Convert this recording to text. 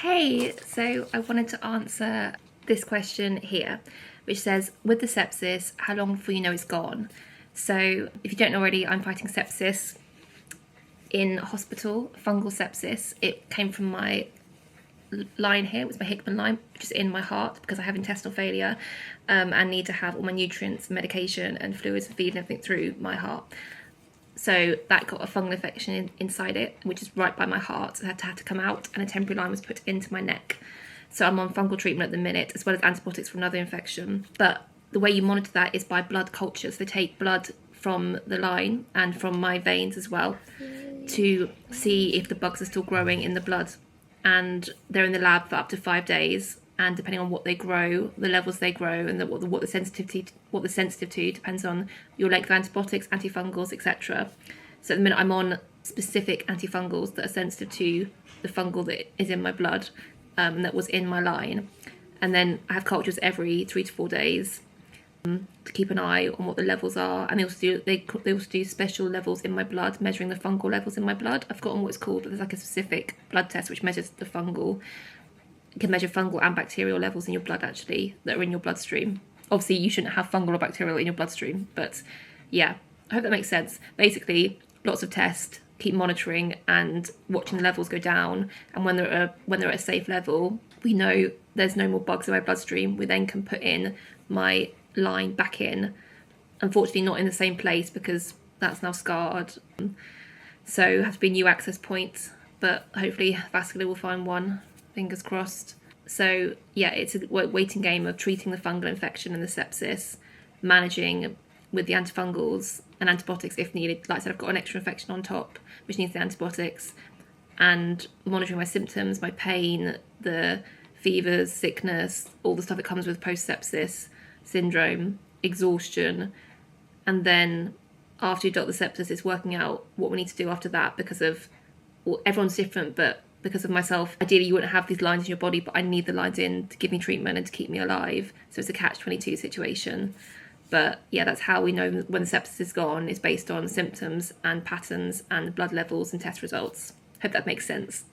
Hey, so I wanted to answer this question here, which says, with the sepsis, how long before you know it's gone? So if you don't know already, I'm fighting sepsis in hospital, fungal sepsis. It came from my line here, it was my Hickman line, which is in my heart because I have intestinal failure and need to have all my nutrients, medication and fluids and feed and everything through my heart. So that got a fungal infection inside it, which is right by my heart. So it had to come out, and a temporary line was put into my neck. So I'm on fungal treatment at the minute, as well as antibiotics for another infection. But the way you monitor that is by blood culture. So they take blood from the line and from my veins as well to see if the bugs are still growing in the blood. And they're in the lab for up to 5 days. And depending on what they grow, the levels they grow, and what they're sensitive to depends on your length of antibiotics, antifungals, etc. So at the minute I'm on specific antifungals that are sensitive to the fungal that is in my blood, that was in my line. And then I have cultures every 3 to 4 days to keep an eye on what the levels are. And they also do special levels in my blood, measuring the fungal levels in my blood. I've forgotten what it's called, but there's like a specific blood test which measures the fungal. You can measure fungal and bacterial levels in your blood, actually, that are in your bloodstream. Obviously, you shouldn't have fungal or bacterial in your bloodstream, but yeah, I hope that makes sense. Basically, lots of tests, keep monitoring and watching the levels go down. And when they're at a safe level, we know there's no more bugs in my bloodstream. We then can put in my line back in. Unfortunately, not in the same place because that's now scarred. So it has to be a new access point, but hopefully Vascular will find one. Fingers crossed. So yeah, it's a waiting game of treating the fungal infection and the sepsis, managing with the antifungals and antibiotics if needed. Like I said, I've got an extra infection on top which needs the antibiotics, and monitoring my symptoms, my pain, the fevers, sickness, all the stuff that comes with post-sepsis syndrome, exhaustion. And then after you've got the sepsis, it's working out what we need to do after that because of, well, everyone's different, but because of myself, ideally you wouldn't have these lines in your body, but I need the lines in to give me treatment and to keep me alive. So it's a catch-22 situation. But yeah, that's how we know when the sepsis is gone, is based on symptoms and patterns and blood levels and test results. Hope that makes sense.